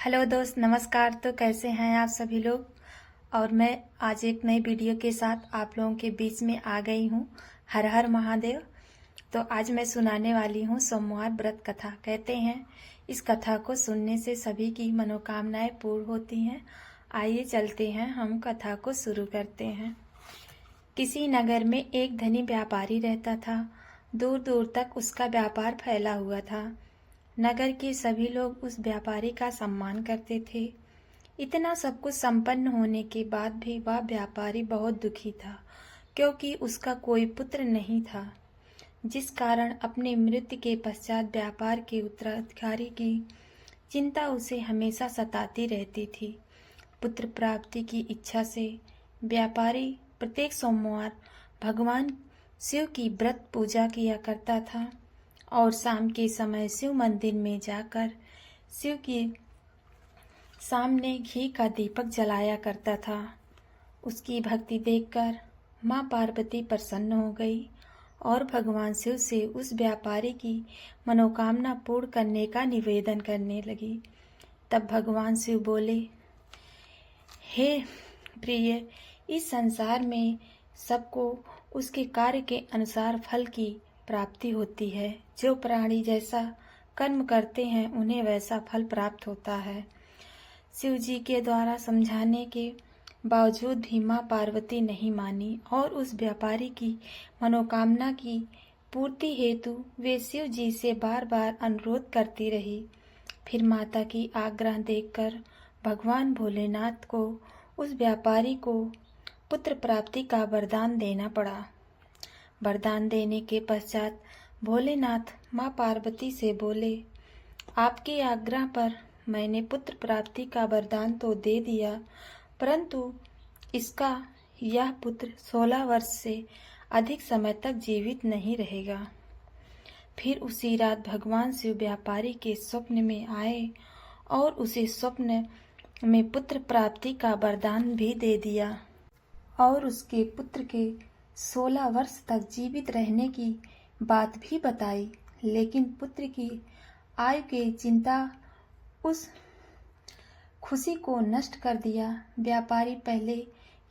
Hello दोस्त, नमस्कार। तो कैसे हैं आप सभी लोग। और मैं आज एक नई वीडियो के साथ आप लोगों के बीच में आ गई हूँ। हर हर महादेव। तो आज मैं सुनाने वाली हूँ सोमवार व्रत कथा। कहते हैं इस कथा को सुनने से सभी की मनोकामनाएं पूर्ण होती हैं। आइए चलते हैं, हम कथा को शुरू करते हैं। किसी नगर में एक धनी व्यापारी रहता था। दूर दूर तक उसका व्यापार फैला हुआ था। नगर के सभी लोग उस व्यापारी का सम्मान करते थे। इतना सब कुछ संपन्न होने के बाद भी वह व्यापारी बहुत दुखी था, क्योंकि उसका कोई पुत्र नहीं था, जिस कारण अपने मृत्यु के पश्चात व्यापार के उत्तराधिकारी की चिंता उसे हमेशा सताती रहती थी। पुत्र प्राप्ति की इच्छा से व्यापारी प्रत्येक सोमवार भगवान शिव की व्रत पूजा किया करता था और शाम के समय शिव मंदिर में जाकर शिव के सामने घी का दीपक जलाया करता था। उसकी भक्ति देखकर माँ पार्वती प्रसन्न हो गई और भगवान शिव से उस व्यापारी की मनोकामना पूर्ण करने का निवेदन करने लगी। तब भगवान शिव बोले, हे प्रिय, इस संसार में सबको उसके कार्य के अनुसार फल की प्राप्ति होती है। जो प्राणी जैसा कर्म करते हैं उन्हें वैसा फल प्राप्त होता है। शिव जी के द्वारा समझाने के बावजूद भी माँ पार्वती नहीं मानी और उस व्यापारी की मनोकामना की पूर्ति हेतु वे शिव जी से बार बार अनुरोध करती रही। फिर माता की आग्रह देखकर भगवान भोलेनाथ को उस व्यापारी को पुत्र प्राप्ति का वरदान देना पड़ा। वरदान देने के पश्चात भोलेनाथ माँ पार्वती से बोले, आपके आग्रह पर मैंने पुत्र प्राप्ति का वरदान तो दे दिया, परंतु इसका यह पुत्र 16 वर्ष से अधिक समय तक जीवित नहीं रहेगा। फिर उसी रात भगवान शिव व्यापारी के स्वप्न में आए और उसे स्वप्न में पुत्र प्राप्ति का वरदान भी दे दिया और उसके पुत्र के 16 वर्ष तक जीवित रहने की बात भी बताई। लेकिन पुत्र की आयु की चिंता उस खुशी को नष्ट कर दिया। व्यापारी पहले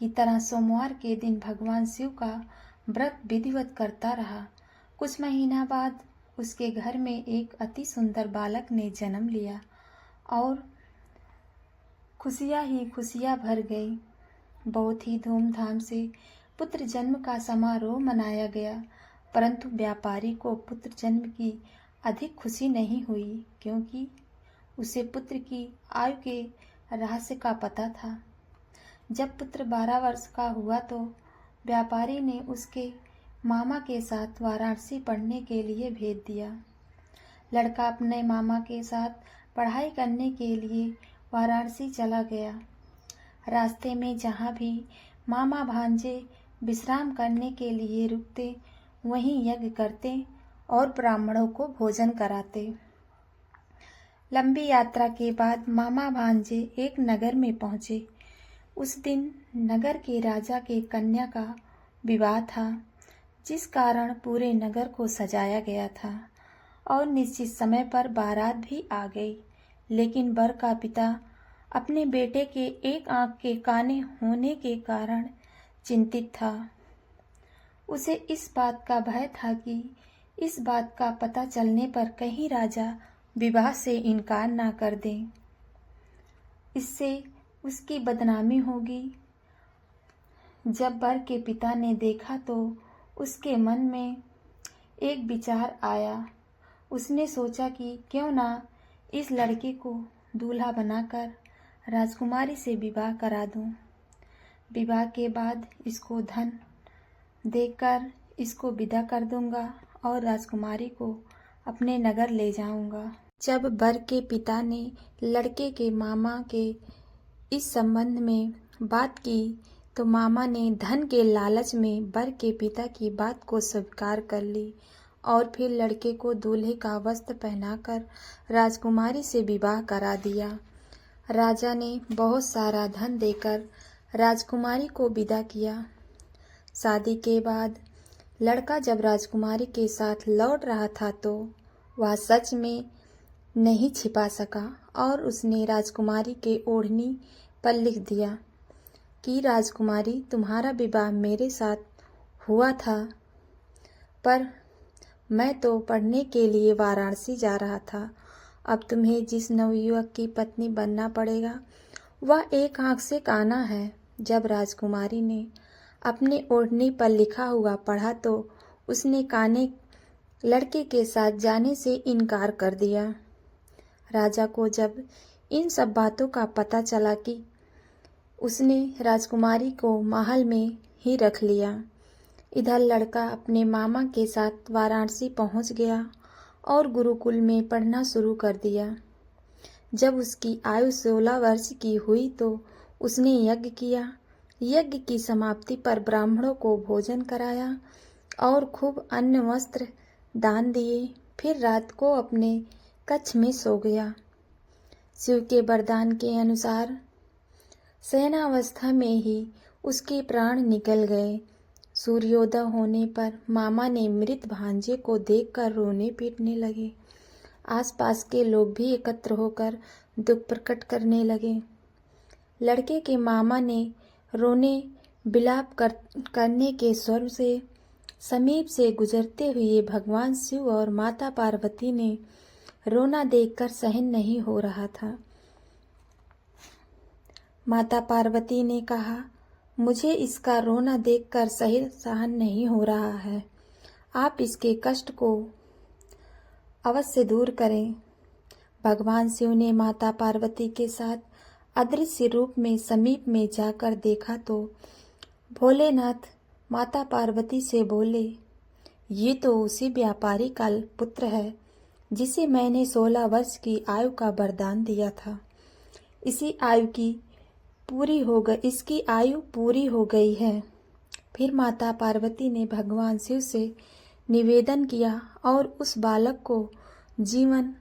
की तरह सोमवार के दिन भगवान शिव का व्रत विधिवत करता रहा। कुछ महीना बाद उसके घर में एक अति सुंदर बालक ने जन्म लिया और खुशियां ही खुशियां भर गई। बहुत ही धूमधाम से पुत्र जन्म का समारोह मनाया गया, परंतु व्यापारी को पुत्र जन्म की अधिक खुशी नहीं हुई, क्योंकि उसे पुत्र की आयु के रहस्य का पता था। जब पुत्र 12 वर्ष का हुआ तो व्यापारी ने उसके मामा के साथ वाराणसी पढ़ने के लिए भेज दिया। लड़का अपने मामा के साथ पढ़ाई करने के लिए वाराणसी चला गया। रास्ते में जहाँ भी मामा भांजे विश्राम करने के लिए रुकते, वहीं यज्ञ करते और ब्राह्मणों को भोजन कराते। लंबी यात्रा के बाद मामा भांजे एक नगर में पहुँचे। उस दिन नगर के राजा के कन्या का विवाह था, जिस कारण पूरे नगर को सजाया गया था और निश्चित समय पर बारात भी आ गई। लेकिन वर का पिता अपने बेटे के एक आंख के काने होने के कारण चिंतित था। उसे इस बात का भय था कि इस बात का पता चलने पर कहीं राजा विवाह से इनकार ना कर दें, इससे उसकी बदनामी होगी। जब वर के पिता ने देखा तो उसके मन में एक विचार आया। उसने सोचा कि क्यों ना इस लड़के को दूल्हा बनाकर राजकुमारी से विवाह करा दूं। विवाह के बाद इसको धन देकर इसको विदा कर दूंगा और राजकुमारी को अपने नगर ले जाऊंगा। जब वर के पिता ने लड़के के मामा के इस संबंध में बात की तो मामा ने धन के लालच में वर के पिता की बात को स्वीकार कर ली और फिर लड़के को दूल्हे का वस्त्र पहनाकर राजकुमारी से विवाह करा दिया। राजा ने बहुत सारा धन देकर राजकुमारी को विदा किया। शादी के बाद लड़का जब राजकुमारी के साथ लौट रहा था तो वह सच में नहीं छिपा सका और उसने राजकुमारी के ओढ़नी पर लिख दिया कि राजकुमारी, तुम्हारा विवाह मेरे साथ हुआ था, पर मैं तो पढ़ने के लिए वाराणसी जा रहा था। अब तुम्हें जिस नवयुवक की पत्नी बनना पड़ेगा वह एक आंख से काना है। जब राजकुमारी ने अपने ओढ़नी पर लिखा हुआ पढ़ा तो उसने काने लड़के के साथ जाने से इनकार कर दिया। राजा को जब इन सब बातों का पता चला कि उसने राजकुमारी को महल में ही रख लिया। इधर लड़का अपने मामा के साथ वाराणसी पहुंच गया और गुरुकुल में पढ़ना शुरू कर दिया। जब उसकी आयु 16 वर्ष की हुई तो उसने यज्ञ किया। यज्ञ की समाप्ति पर ब्राह्मणों को भोजन कराया और खूब अन्न वस्त्र दान दिए। फिर रात को अपने कक्ष में सो गया। शिव के वरदान के अनुसार शयनावस्था में ही उसके प्राण निकल गए। सूर्योदय होने पर मामा ने मृत भांजे को देखकर रोने पीटने लगे। आसपास के लोग भी एकत्र होकर दुख प्रकट करने लगे। लड़के के मामा ने रोने विलाप करने के स्वर से समीप से गुजरते हुए भगवान शिव और माता पार्वती ने रोना देखकर सहन नहीं हो रहा था। माता पार्वती ने कहा, मुझे इसका रोना देखकर सहन नहीं हो रहा है। आप इसके कष्ट को अवश्य दूर करें। भगवान शिव ने माता पार्वती के साथ अदृश्य रूप में समीप में जाकर देखा तो भोलेनाथ माता पार्वती से बोले, ये तो उसी व्यापारी का पुत्र है जिसे मैंने 16 वर्ष की आयु का वरदान दिया था। इसकी आयु पूरी हो गई है। फिर माता पार्वती ने भगवान शिव से निवेदन किया और उस बालक को जीवन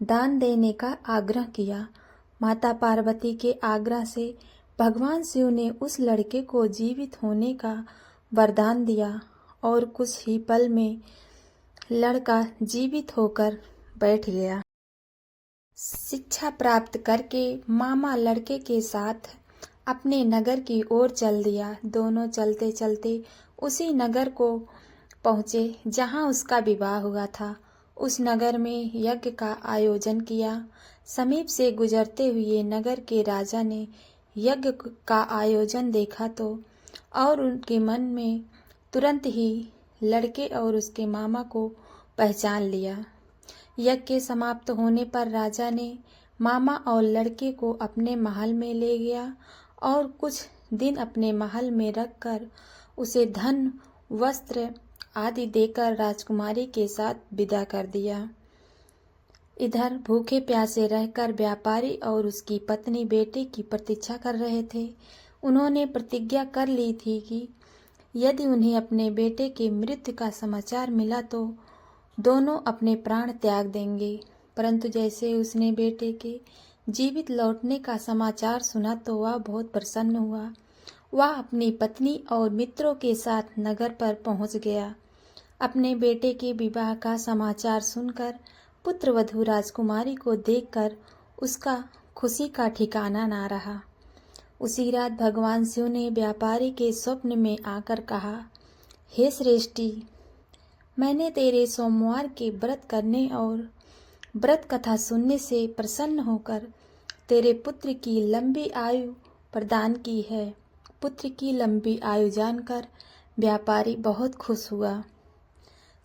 दान देने का आग्रह किया। माता पार्वती के आग्रह से भगवान शिव ने उस लड़के को जीवित होने का वरदान दिया और कुछ ही पल में लड़का जीवित होकर बैठ गया। शिक्षा प्राप्त करके मामा लड़के के साथ अपने नगर की ओर चल दिया। दोनों चलते चलते उसी नगर को पहुँचे जहाँ उसका विवाह हुआ था। उस नगर में यज्ञ का आयोजन किया। समीप से गुजरते हुए नगर के राजा ने यज्ञ का आयोजन देखा तो और उनके मन में तुरंत ही लड़के और उसके मामा को पहचान लिया। यज्ञ के समाप्त होने पर राजा ने मामा और लड़के को अपने महल में ले गया और कुछ दिन अपने महल में रखकर उसे धन वस्त्र आदि देकर राजकुमारी के साथ विदा कर दिया। इधर भूखे प्यासे रहकर व्यापारी और उसकी पत्नी बेटे की प्रतीक्षा कर रहे थे। उन्होंने प्रतिज्ञा कर ली थी कि यदि उन्हें अपने बेटे के मृत्यु का समाचार मिला तो दोनों अपने प्राण त्याग देंगे। परंतु जैसे उसने बेटे के जीवित लौटने का समाचार सुना तो वह बहुत प्रसन्न हुआ। वह अपनी पत्नी और मित्रों के साथ नगर पर पहुंच गया। अपने बेटे के विवाह का समाचार सुनकर पुत्रवधू राजकुमारी को देखकर उसका खुशी का ठिकाना ना रहा। उसी रात भगवान शिव ने व्यापारी के स्वप्न में आकर कहा, हे श्रेष्ठी, मैंने तेरे सोमवार के व्रत करने और व्रत कथा सुनने से प्रसन्न होकर तेरे पुत्र की लंबी आयु प्रदान की है। पुत्र की लंबी आयु जानकर व्यापारी बहुत खुश हुआ।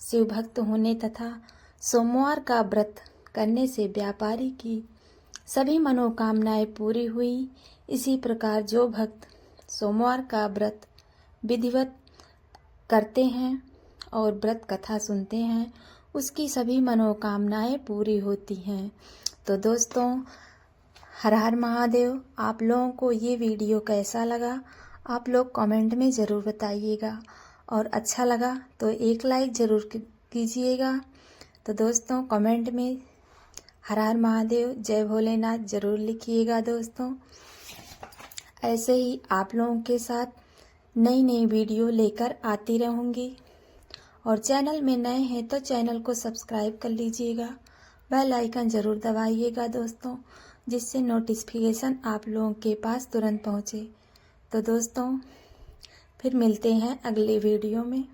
शिव भक्त होने तथा सोमवार का व्रत करने से व्यापारी की सभी मनोकामनाएं पूरी हुई। इसी प्रकार जो भक्त सोमवार का व्रत विधिवत करते हैं और व्रत कथा सुनते हैं उसकी सभी मनोकामनाएं पूरी होती हैं। तो दोस्तों, हर हर महादेव। आप लोगों को ये वीडियो कैसा लगा आप लोग कमेंट में ज़रूर बताइएगा और अच्छा लगा तो एक लाइक ज़रूर कीजिएगा। तो दोस्तों, कमेंट में हर हर महादेव जय भोलेनाथ ज़रूर लिखिएगा। दोस्तों, ऐसे ही आप लोगों के साथ नई नई वीडियो लेकर आती रहूँगी और चैनल में नए हैं तो चैनल को सब्सक्राइब कर लीजिएगा बेल आइकन ज़रूर दबाइएगा दोस्तों, जिससे नोटिफिकेशन आप लोगों के पास तुरंत पहुँचे। तो दोस्तों फिर मिलते हैं अगले वीडियो में।